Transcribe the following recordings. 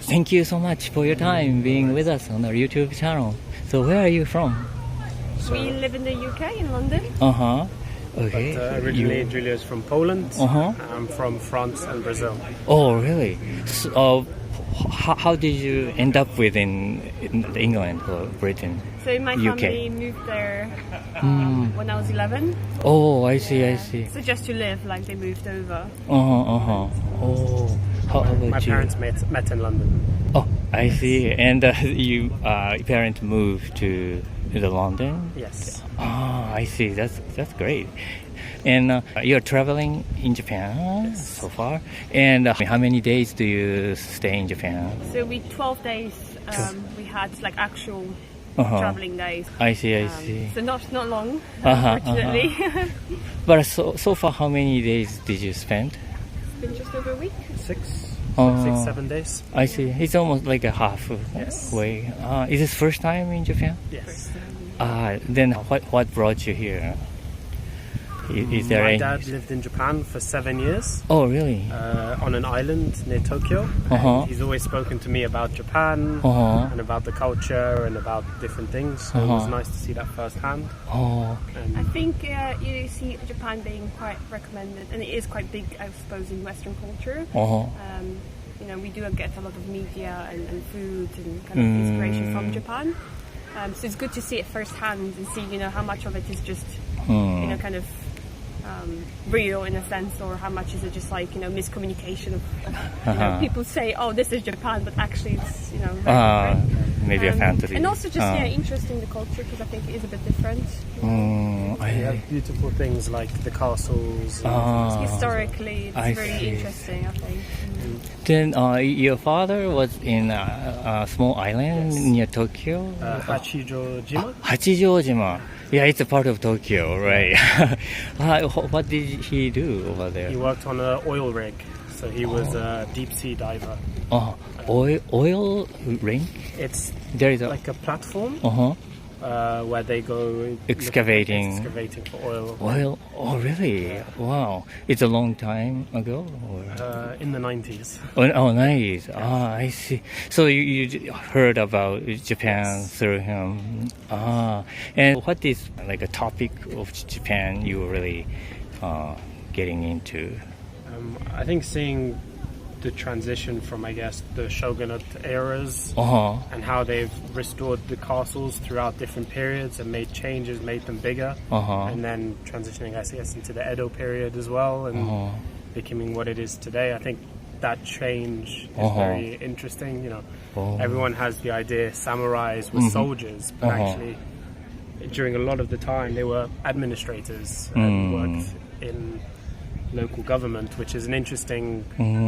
thank you so much for your time being with us on our YouTube channel. So where are you from? We live in the UK, in London. Uh-huh. Okay. But originally, Julia's from Poland. Uh-huh. I'm from France and Brazil. Oh, really? So, how did you end up in England or Britain? So my UK. family moved there when I was 11. Oh, I see. So just to live, like they moved over. Oh, how about My you? parents met in London. Oh, I see. And your parents moved to London? Yes. Ah, I see. That's great. And you're traveling in Japan so far. And how many days do you stay in Japan? So we 12 days. We had like actual traveling days. I see. So not long, unfortunately. But so far, how many days did you spend? It's been just over a week. 6-7 days. I see. It's almost like a half way. Is this first time in Japan? Yes. Then what brought you here? Is there My any... dad lived in Japan for 7 years. Oh, really? On an island near Tokyo. And he's always spoken to me about Japan and about the culture and about different things. So it was nice to see that firsthand. I think you see Japan being quite recommended, and it is quite big, I suppose, in Western culture. We do get a lot of media and food and kind of inspiration from Japan. So it's good to see it firsthand and see, how much of it is just, kind of real in a sense, or how much is it just like, miscommunication of people say, oh, this is Japan, but actually it's, very different. Maybe a fantasy. And also just, interesting the culture, because I think it is a bit different. You have beautiful things like the castles. Historically, it's really interesting, I think. Then your father was in a small island near Tokyo? Hachijojima. Hachijojima. Yeah, it's a part of Tokyo, right? What did he do over there? He worked on an oil rig, so he was a deep sea diver. Oil rig? There is like a platform where they go excavating for oil. Oil? Oh, really? Wow. It's a long time ago? Or? In the 90s. Oh, nice. I see. So you heard about Japan through him. And what is like a topic of Japan you were really getting into? I think seeing the transition from, I guess, the shogunate eras and how they've restored the castles throughout different periods and made changes, made them bigger, and then transitioning, I guess, into the Edo period as well and becoming what it is today. I think that change is very interesting. Everyone has the idea samurais were soldiers, but actually during a lot of the time they were administrators and worked in local government, which is an interesting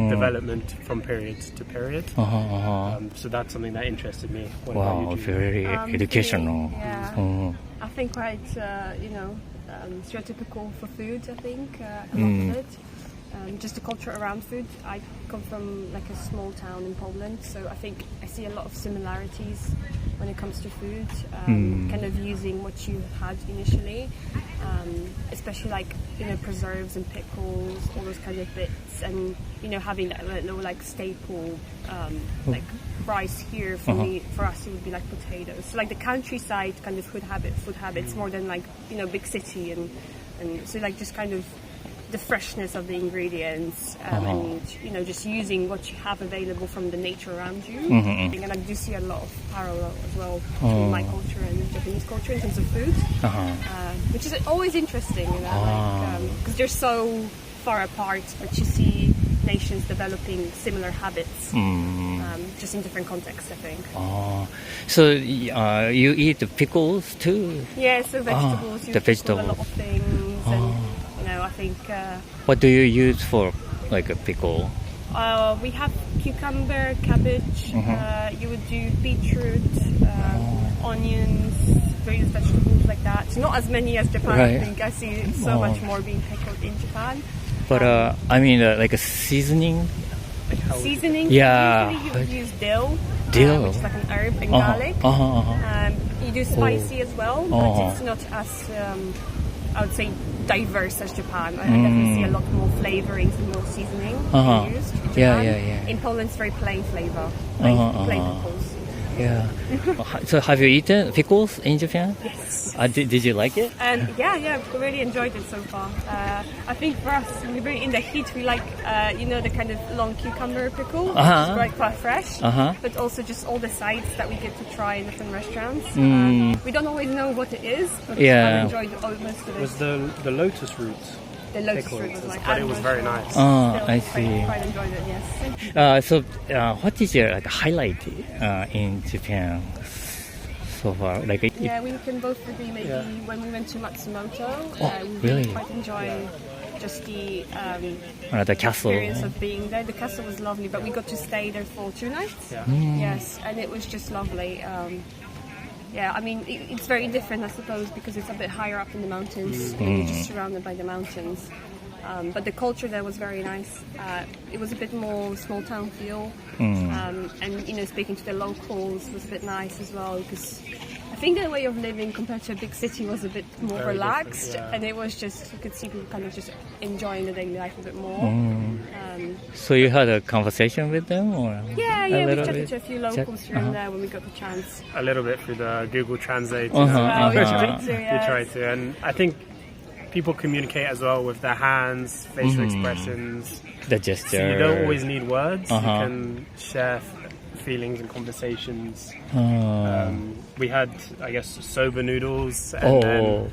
development from period to period. So that's something that interested me. Wow, very educational. I think quite, stereotypical for food, I think, a lot of it. Just the culture around food. I come from like a small town in Poland, so I think I see a lot of similarities when it comes to food, kind of using what you had initially, especially like, preserves and pickles, all those kind of bits, and, having that like staple, like rice here for us it would be like potatoes. So like the countryside kind of food habits more than like, big city and so like just kind of the freshness of the ingredients and just using what you have available from the nature around you. And I do see a lot of parallel as well between my culture and Japanese culture in terms of food, which is always interesting, because they're so far apart, but you see nations developing similar habits, just in different contexts, I think. So you eat the pickles too? Yeah, so vegetables. You pickle a lot of things, and I think. What do you use for like a pickle? We have cucumber, cabbage. You would do beetroot, onions, various vegetables like that. Not as many as Japan. Right. I think I see so much more being pickled in Japan. But like a seasoning. Seasoning. Yeah. Usually you would use dill. Dill. Which is like an herb, and garlic. You do spicy as well, but it's not as I would say, diverse as Japan. I definitely see a lot more flavorings and more seasoning being used. In Yeah, Japan. yeah, yeah. In Poland, it's very plain flavor, plain pickles. Yeah. So have you eaten pickles in Japan? Yes. Did you like it? And yeah, we really enjoyed it so far. I think for us, in the heat, we like, the kind of long cucumber pickle, which is quite fresh, but also just all the sides that we get to try in different restaurants. We don't always know what it is, but Yeah. I've enjoyed most of it. It was the lotus root. The lotus pickle, root was like, but it was very nice. I see. Quite enjoyed it, yes. So what is your highlight in Japan so far? Like, Yeah, we can both agree maybe when we went to Matsumoto, we really? quite enjoyed just the the castle. experience of being there. The castle was lovely, but we got to stay there for 2 nights. Yeah. Yes, and it was just lovely. Yeah, I mean, it's very different, I suppose, because it's a bit higher up in the mountains, and you're just surrounded by the mountains. But the culture there was very nice. It was a bit more small town feel, and speaking to the locals was a bit nice as well, because I think their way of living compared to a big city was a bit more Very relaxed, different, yeah. and it was just, you could see people kind of just enjoying the daily life a bit more. So you had a conversation with them, or Yeah, a we little chatted bit? to a few locals here and there when we got the chance. A little bit through the Google Translate. Well, we tried to, We yes. tried to, and I think people communicate as well with their hands, facial expressions. The gesture. So you don't always need words. You Uh-huh. can share feelings and conversations. Uh, We had, I guess, soba noodles, and then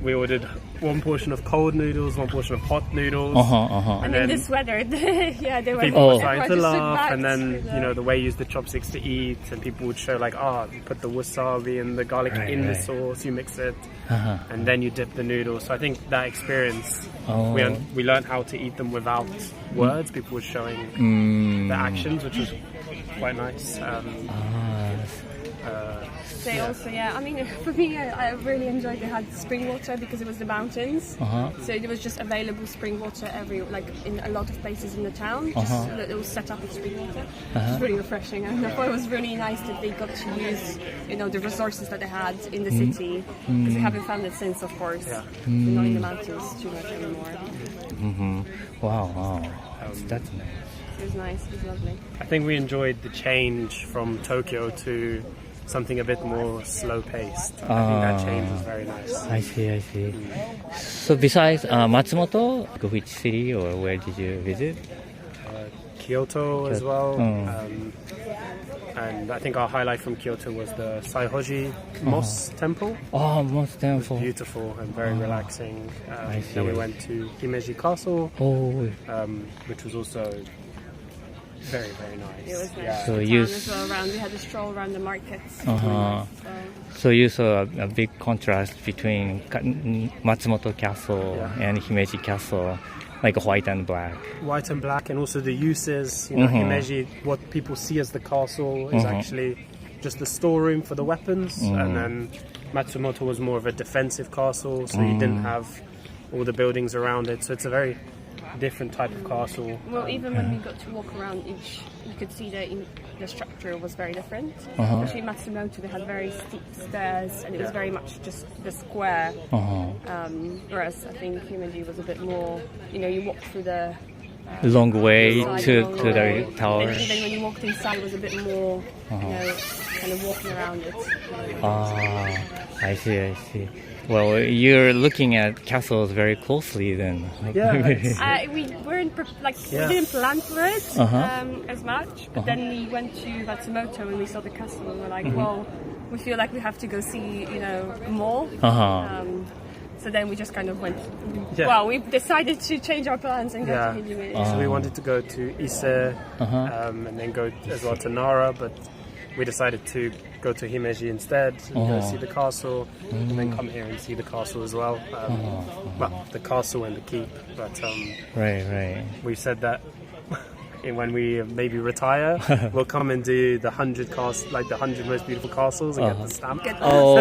we ordered one portion of cold noodles, one portion of hot noodles. And in then this weather, yeah, they were People were quite starting to just laugh, relaxed and then with the way you use the chopsticks to eat, and people would show like, you put the wasabi and the garlic in the sauce, you mix it, and then you dip the noodles. So I think that experience, we learned how to eat them without words. People were showing the actions, which was quite nice. They also, I mean, for me, I really enjoyed they had spring water because it was the mountains. So it was just available spring water in a lot of places in the town. Just it was set up with spring water. It was really refreshing, and I thought it was really nice that they got to use, the resources that they had in the city, because they haven't found it since, of course. They're not in the mountains too much anymore. Wow. That's nice. It was nice. It was lovely. I think we enjoyed the change from Tokyo to something a bit more slow-paced. I think that change was very nice. I see. So besides Matsumoto, which city or where did you visit? Kyoto as well. And I think our highlight from Kyoto was the Saihoji Moss Temple. Oh, Moss Temple. Beautiful and very relaxing. I see. Then we went to Himeji Castle, which was also very, very nice. It was nice. Yeah. So The you town as well around. We had a stroll around the markets. So you saw a big contrast between Matsumoto Castle and Himeji Castle, like white and black. White and black, and also the uses. Himeji, what people see as the castle is actually just the storeroom for the weapons, and then Matsumoto was more of a defensive castle, so you didn't have all the buildings around it. So it's a very different type of castle. Well, even when we got to walk around each, you could see that the structure was very different. Especially Matsumoto, they had very steep stairs, and it was very much just the square. Whereas I think Himeji was a bit more, you walked through the Long way side to along the way. tower. And even when you walked inside, it was a bit more, kind of walking around it. I see. Well, you're looking at castles very closely then. We weren't we didn't plan for it as much, but then we went to Matsumoto and we saw the castle and we're like, well, we feel like we have to go see, more. So then we just kind of went. Yeah. Well, we decided to change our plans and go to Himeji. So we wanted to go to Ise and then go as well to Nara, but we decided to go to Himeji instead and go see the castle, and then come here and see the castle as well. Well, the castle and the keep. But Right. we said that when we maybe retire, we'll come and do the 100 the 100 most beautiful castles and get the stamp. Oh,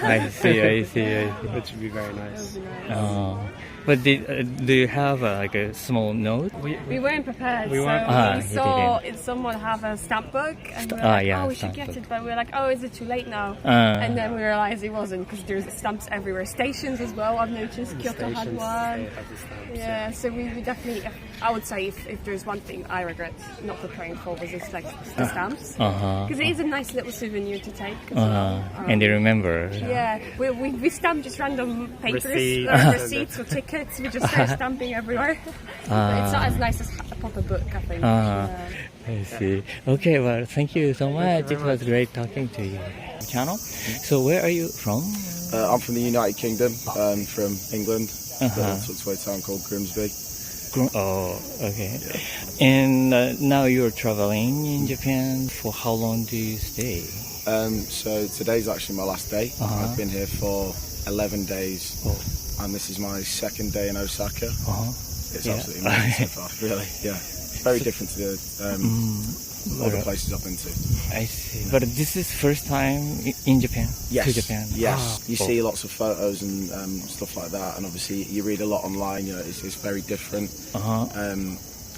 I see. Which would be very nice. But do you have like a small note? We weren't prepared. We weren't- so you we saw didn't. someone have a stamp book, and we were like, yeah, oh, we should stamp get book. it. But we were like, oh, is it too late now? And then we realized it wasn't, because there's stamps everywhere. Stations as well, I've noticed. Kyoto had Stations, one. they have the stamps, Yeah, so we definitely, I would say if there's one thing I regret not preparing for, was just like the stamps. Because it is a nice little souvenir to take as well. And you remember? Yeah, we stamped just random papers, Receipts. receipts or tickets. We just start stamping everywhere. But it's not as nice as a proper book, I think. I see. Okay, well, thank you so much. It was great talking to you. Channel. So where are you from? I'm from the United Kingdom, from England, a little touch-away town called Grimsby. Oh, okay. And now you're traveling in Japan. For how long do you stay? So today's actually my last day. I've been here for 11 days, and this is my second day in Osaka. It's absolutely amazing so far, really. Yeah, very different to the other places I've been to. I see. But this is first time in Japan? Yes. To Japan? Yes. You see lots of photos and stuff like that, and obviously you read a lot online. You know, it's very different.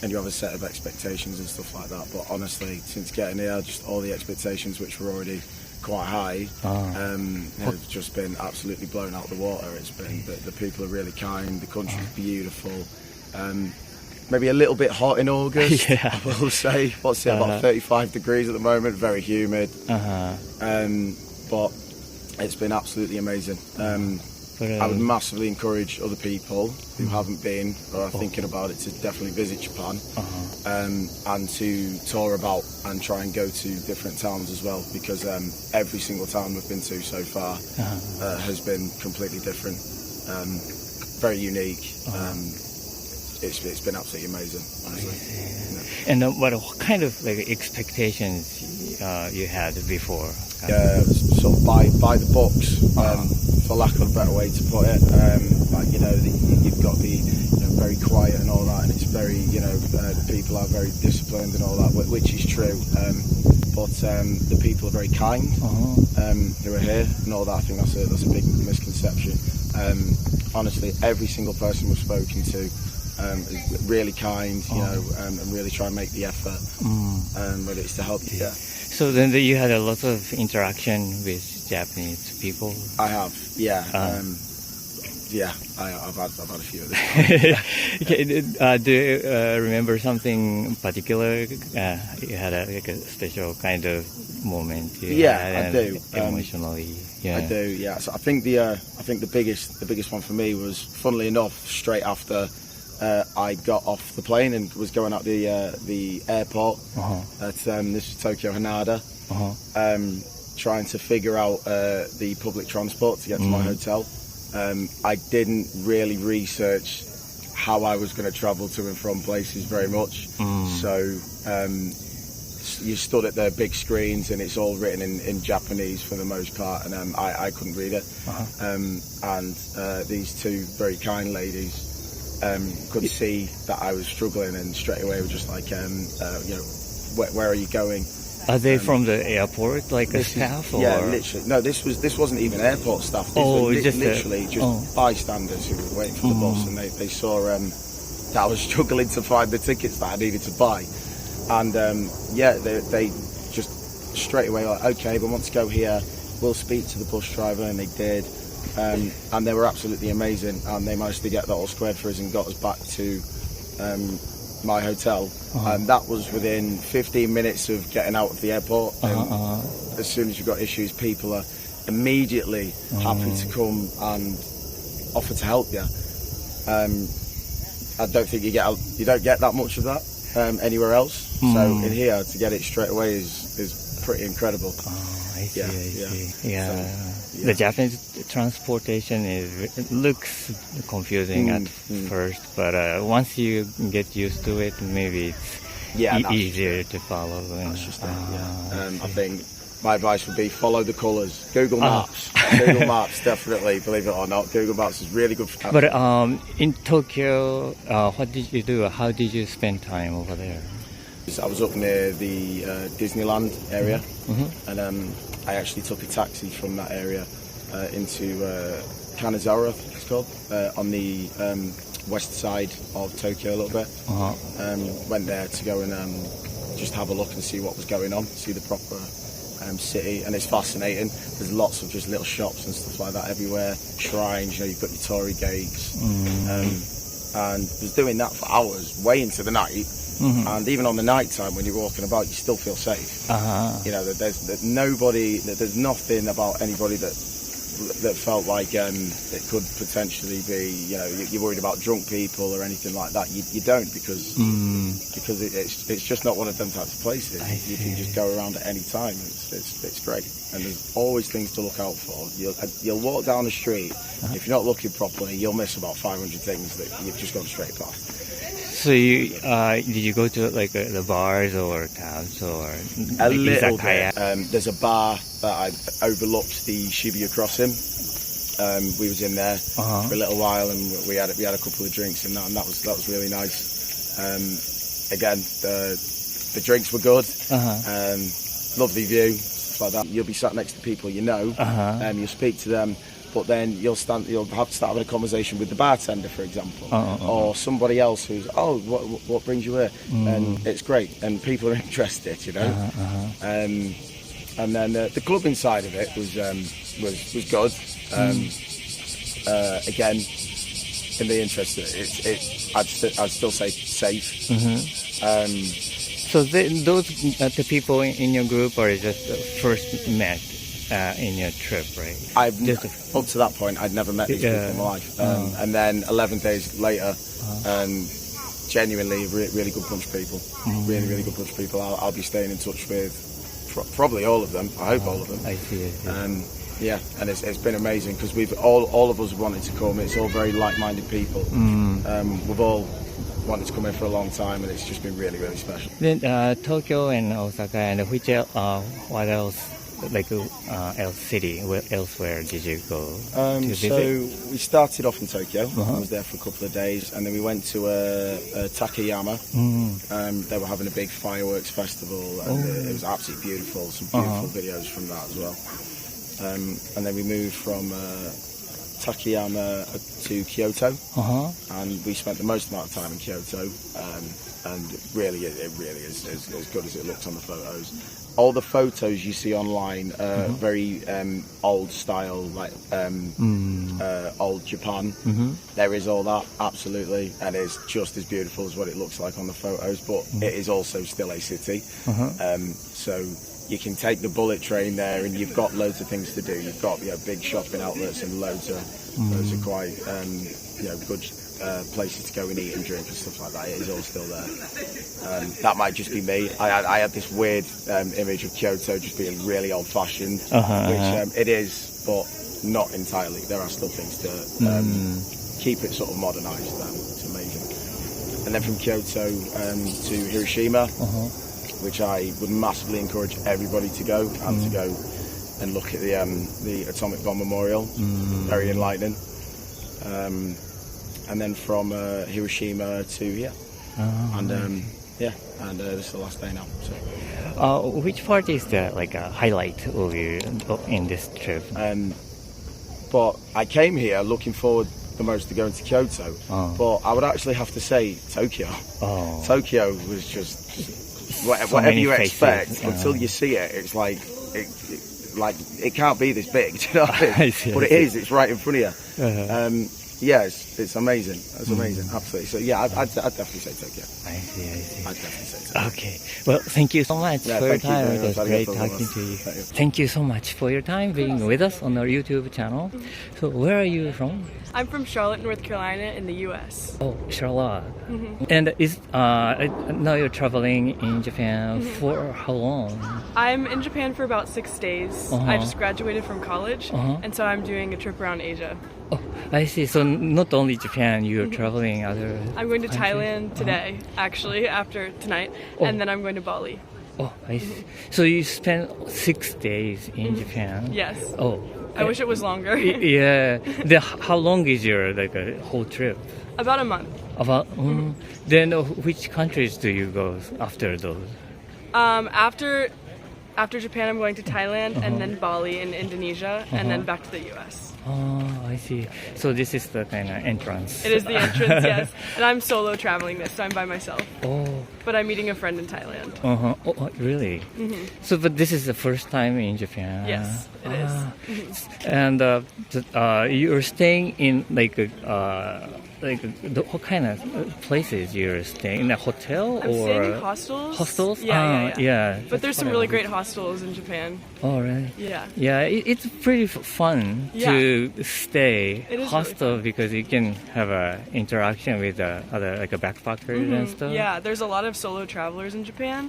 And you have a set of expectations and stuff like that. But honestly, since getting here, just all the expectations, which were already quite high, have just been absolutely blown out the water. It's been the people are really kind. The country's beautiful. Maybe a little bit hot in August. Yeah. I will say. What's it, about 35 degrees at the moment? Very humid. But it's been absolutely amazing. I would massively encourage other people who haven't been or are thinking about it to definitely visit Japan, and to tour about and try and go to different towns as well, because every single town we've been to so far has been completely different, very unique. It's been absolutely amazing, honestly. And what kind of like expectations you had before? Sort of by the books, for lack of a better way to put it. Like, you know, you've got to be very quiet and all that, and it's very, the people are very disciplined and all that, which is true. But the people are very kind who are here and all that. I think that's a big misconception. Honestly, every single person we've spoken to is really kind, and really try and make the effort, whether it's to help you. Yeah. So then you had a lot of interaction with Japanese people. I have, yeah. I've had a few of them. Okay, do you remember something particular? You had a special kind of moment. I do. Emotionally, yeah. I do, yeah. So I think the biggest one for me was, funnily enough, straight after I got off the plane and was going out the airport at this is Tokyo Hanada, trying to figure out the public transport to get to my hotel. I didn't really research how I was going to travel to and from places very much. So you stood at the big screens and it's all written in Japanese for the most part, and I couldn't read it. And these two very kind ladies could see that I was struggling, and straight away were just like, where are you going? Are they from the airport, like a staff? Or? Yeah, literally. No, this wasn't even airport staff. This was literally just bystanders who were waiting for the bus, and they saw that I was struggling to find the tickets that I needed to buy, and they just straight away like, okay, we want to go here. We'll speak to the bus driver, and they did. And they were absolutely amazing, and they managed to get that all squared for us and got us back to my hotel, and that was within 15 minutes of getting out of the airport. As soon as you've got issues, people are immediately happy to come and offer to help you. I don't think you don't get that much of that anywhere else. So in here, to get it straight away is pretty incredible. I see, I see. Yeah. So, the Japanese transportation looks confusing at first, but once you get used to it, maybe it's easier to follow. That's just it. I think my advice would be follow the colours. Google Maps. Google Maps, definitely. Believe it or not, Google Maps is really good for. But in Tokyo, what did you do? How did you spend time over there? I was up near the Disneyland area, and I actually took a taxi from that area into Kanazawa, I think it's called, on the west side of Tokyo a little bit. Went there to go and just have a look and see what was going on, see the proper city, and it's fascinating. There's lots of just little shops and stuff like that everywhere, shrines, you know, you've got your Torii gates, and was doing that for hours, way into the night. And even on the night time when you're walking about, you still feel safe. You know, there's nobody, there's nothing about anybody that felt like it could potentially be, you know, you're worried about drunk people or anything like that. You don't, because it's just not one of them types of places. You can just go around at any time. It's great, and there's always things to look out for. You'll walk down the street, if you're not looking properly, you'll miss about 500 things that you've just gone straight past. So did you go to like the bars or towns or A like little izakaya? bit. There's a bar that overlooked the Shibuya crossing. We was in there for a little while, and we had a couple of drinks and that was really nice. Again, the drinks were good. Lovely view, stuff like that. You'll be sat next to people you know, you'll speak to them. But then you'll have to start having a conversation with the bartender, for example, or somebody else who's, what brings you here? And it's great, and people are interested, you know. And then the clubbing side of it was good. Again, in the interest of it, I'd still say safe. So those the people in your group are just first met in your trip, right? Up to that point, I'd never met these people in my life. And then 11 days later, genuinely really good bunch of people. Really, really good bunch of people. I'll be staying in touch with probably all of them. I hope all of them. I see. Yeah, and it's been amazing because we've all of us wanted to come. It's all very like-minded people. We've all wanted to come in for a long time, and it's just been really, really special. Then Tokyo and Osaka, and what else? Like elsewhere did you go to visit? So we started off in Tokyo. I was there for a couple of days, and then we went to Takayama. They were having a big fireworks festival, and it was absolutely beautiful. Some beautiful videos from that as well. And then we moved from Takayama to Kyoto, and we spent the most amount of time in Kyoto. And it really is as good as it looks on the photos. All the photos you see online are very old style, like old Japan. There is all that, absolutely, and it's just as beautiful as what it looks like on the photos, but it is also still a city. So you can take the bullet train there, and you've got loads of things to do. You've got big shopping outlets and loads of quite good places to go and eat and drink and stuff like that. It is all still there. That might just be me. I had this weird image of Kyoto just being really old-fashioned, which it is, but not entirely. There are still things to keep it sort of modernised. It's amazing. And then from Kyoto to Hiroshima, which I would massively encourage everybody to go, and to go and look at the atomic bomb memorial. Very enlightening. And then from Hiroshima to here, and this is the last day now. So, which part is the highlight of you in this trip? But I came here looking forward the most to going to Kyoto, but I would actually have to say Tokyo. Tokyo was just whatever you expect until you see it. It's like it can't be this big, do you know what I mean? But it is. It's right in front of you. Yeah, it's amazing. It's amazing, absolutely. So yeah, I'd definitely say Tokyo. I see. I'd definitely say Tokyo. Okay. Well, thank you so much for your time. It was great talking to you. Thank you so much for your time being with us on our YouTube channel. So where are you from? I'm from Charlotte, North Carolina in the U.S. Oh, Charlotte. And now you're traveling in Japan for how long? I'm in Japan for about 6 days. I just graduated from college, and so I'm doing a trip around Asia. Oh, I see. So not only Japan, you're traveling other I'm going to countries? Thailand today, actually, after tonight, and then I'm going to Bali. Oh, I see. So you spent 6 days in Japan? Yes. Oh. I wish it was longer. Yeah. How long is your whole trip? About a month. Then which countries do you go after those? After After Japan, I'm going to Thailand and then Bali in Indonesia and then back to the U.S. Oh, I see. So this is the kind of entrance. It is the entrance, yes. And I'm solo traveling this, so I'm by myself. Oh, But I'm meeting a friend in Thailand. oh, really? So, but this is the first time in Japan. Yes, it is. And you're staying in what kind of places you're staying in a hotel I'm or staying in hostels. hostels? Yeah. But there's that's some what I really was- great hostels in Japan. Oh, really? Yeah. Yeah, it's pretty fun to stay It is hostel really because you can have a interaction with other like a backpackers and stuff. Yeah, there's a lot of solo travelers in Japan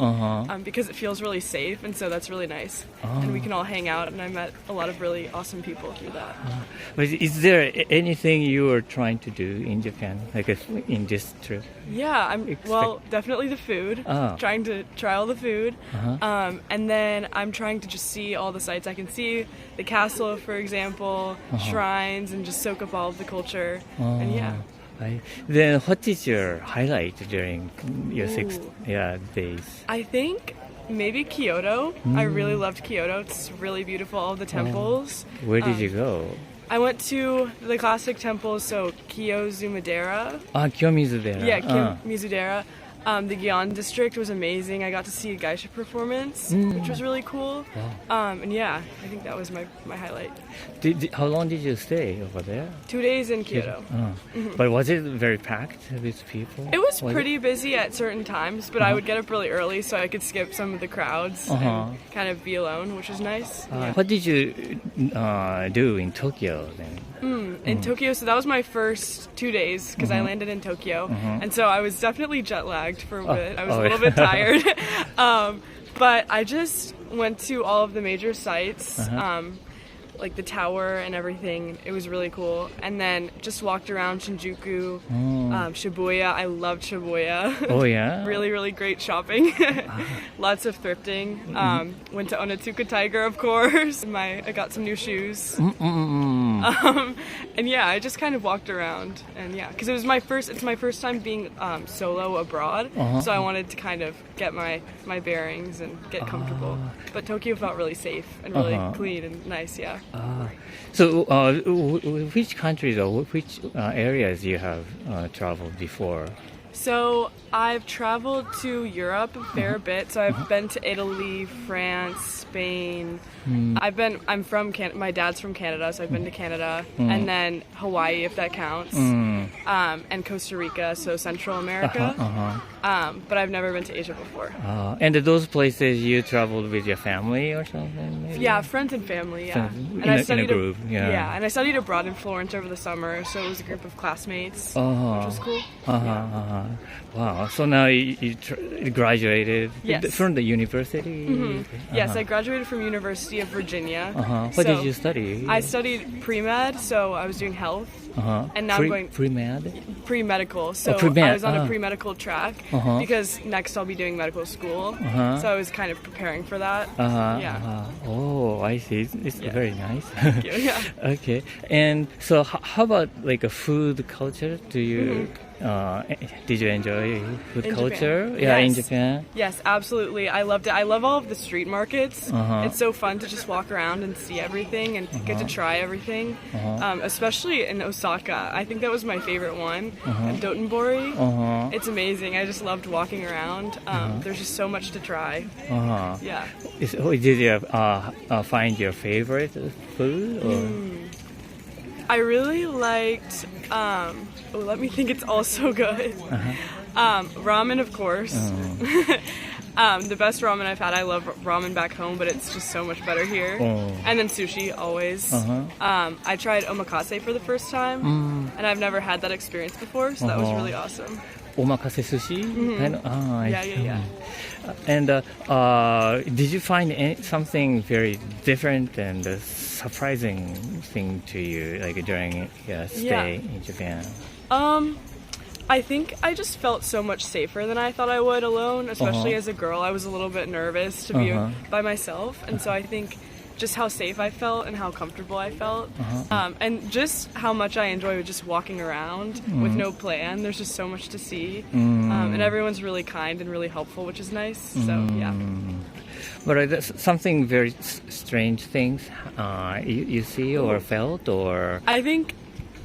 because it feels really safe, and so that's really nice. And we can all hang out, and I met a lot of really awesome people through that. But is there anything you are trying to do in Japan, like in this trip? Yeah, well, definitely the food. Oh. Trying to try all the food. And then I'm trying to just see all the sights I can see. The castle, for example, shrines, and just soak up all of the culture. And yeah. Then what is your highlight during your days? I think maybe Kyoto. I really loved Kyoto. It's really beautiful, all the temples. Where did you go? I went to the classic temples, so Kiyomizu-Madera. Kiyomizu-dera. Yeah, Mizudera. The Gion district was amazing. I got to see a geisha performance, which was really cool. And yeah, I think that was my highlight. How long did you stay over there? 2 days in Kyoto. But was it very packed with people? It was pretty busy at certain times, but I would get up really early so I could skip some of the crowds and kind of be alone, which was nice. What did you do in Tokyo then? In Tokyo, so that was my first 2 days because I landed in Tokyo, and so I was definitely jet lagged for a bit. I was a little bit tired, but I just went to all of the major sites, like the tower and everything. It was really cool, and then just walked around Shinjuku, Shibuya. I loved Shibuya. Oh yeah. Really, really great shopping. Lots of thrifting. Went to Onitsuka Tiger, of course. I got some new shoes. And yeah, I just kind of walked around, and yeah, because it's my first time being solo abroad, so I wanted to kind of get my bearings and get comfortable. But Tokyo felt really safe and really clean and nice. Yeah. So, which countries or which areas you have traveled before? So I've traveled to Europe a fair bit. So I've been to Italy, France, Spain. I'm from Canada. My dad's from Canada, so I've been to Canada, and then Hawaii, if that counts, and Costa Rica, so Central America. But I've never been to Asia before. And those places you traveled with your family or something? Maybe? Yeah, friends and family. Yeah, In a group. Yeah. And I studied abroad in Florence over the summer, so it was a group of classmates, which was cool. Wow. So now you graduated Yes. from the university? Yes, I graduated from University of Virginia. What did you study? I studied pre-med, so I was doing health, and now I'm going pre-med? pre-medical. So pre-med. I was on a pre-medical track because next I'll be doing medical school. So I was kind of preparing for that. Oh, I see. It's very nice. Thank you. Yeah. Okay. And so how about like a food culture? Do you did you enjoy food In culture? Japan. Yeah, in Yes. Japan. Yes, absolutely. I loved it. I love all of the street markets. It's so fun to just walk around and see everything and get to try everything. Especially in Osaka. I think that was my favorite one. Dotonbori. It's amazing. I just loved walking around. There's just so much to try. Yeah. Did you find your favorite food? Or? I really liked. Let me think. It's all so good. Ramen, of course. The best ramen I've had. I love ramen back home, but it's just so much better here. And then sushi, always. I tried omakase for the first time, and I've never had that experience before, so that was really awesome. Omakase sushi? Kind of, Yeah. And did you find something very different and surprising thing to you, like during your stay in Japan? I think I just felt so much safer than I thought I would alone, especially as a girl. I was a little bit nervous to be by myself, and so I think just how safe I felt and how comfortable I felt, and just how much I enjoy just walking around with no plan. There's just so much to see, and everyone's really kind and really helpful, which is nice. So yeah. But something very strange things you see or felt or. I think,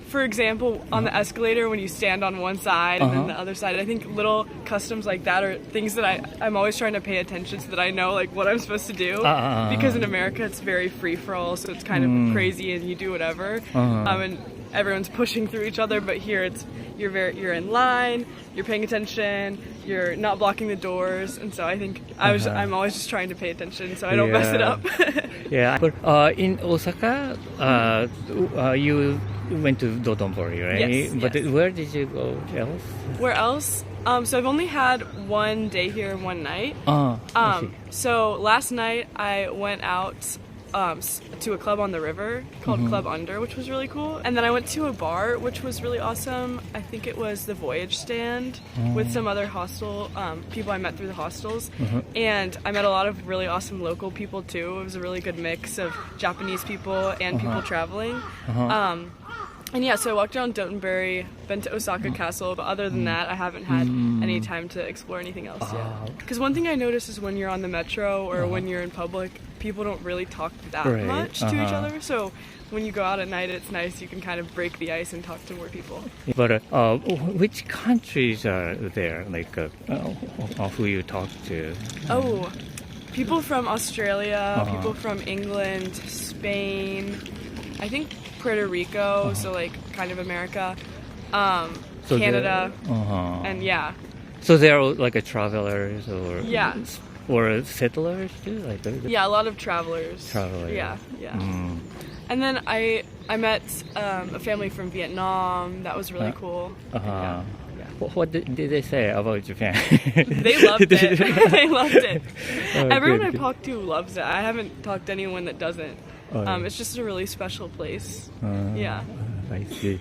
for example, on the escalator when you stand on one side and then the other side, I think little customs like that are things that I'm always trying to pay attention to, that I know like what I'm supposed to do. Because in America it's very free for all, so it's kind of crazy and you do whatever. And everyone's pushing through each other, but here you're in line, you're paying attention, you're not blocking the doors, and so I think I'm always just trying to pay attention so I don't mess it up. Yeah, but in Osaka, you went to Dotonbori, right? Yes, but yes. Where did you go else? Where else? So I've only had one day here and one night. I see. So last night I went out to a club on the river called Club Under, which was really cool. And then I went to a bar, which was really awesome. I think it was the Voyage Stand with some other hostel people I met through the hostels. And I met a lot of really awesome local people too. It was a really good mix of Japanese people and people traveling. And yeah, so I walked around Dotonbori, been to Osaka Castle, but other than that, I haven't had any time to explore anything else yet. Because one thing I notice is when you're on the metro or when you're in public, people don't really talk that much to each other. So when you go out at night, it's nice. You can kind of break the ice and talk to more people. But which countries are there, like who you talk to? Oh, people from Australia, people from England, Spain, I think Puerto Rico, so like kind of America, So Canada, and yeah. So they're like travelers or Yeah. or settlers too, like Yeah, a lot of travelers. Travelers. Yeah. And then I met a family from Vietnam. That was really cool. Yeah. What did they say about Japan? They loved it. They loved it. Oh, Everyone good, I good. talked to loves it. I haven't talked to anyone that doesn't. It's just a really special place. Yeah. I see.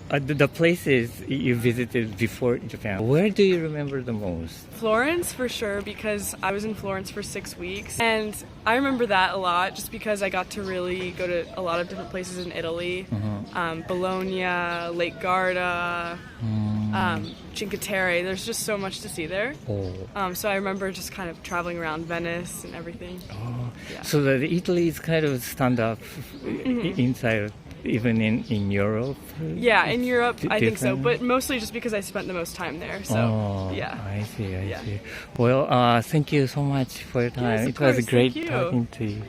The places you visited before Japan, where do you remember the most? Florence for sure, because I was in Florence for 6 weeks, and I remember that a lot just because I got to really go to a lot of different places in Italy. Bologna, Lake Garda, Cinque Terre. There's just so much to see there. So I remember just kind of traveling around Venice and everything. Yeah. So that Italy is kind of stand up inside, even in Europe. Yeah, in Europe, I think so, different? but mostly just because I spent the most time there. So yeah. I see. Yeah. Well, thank you so much for your time. Yes, of It was course, great thank you. talking to you.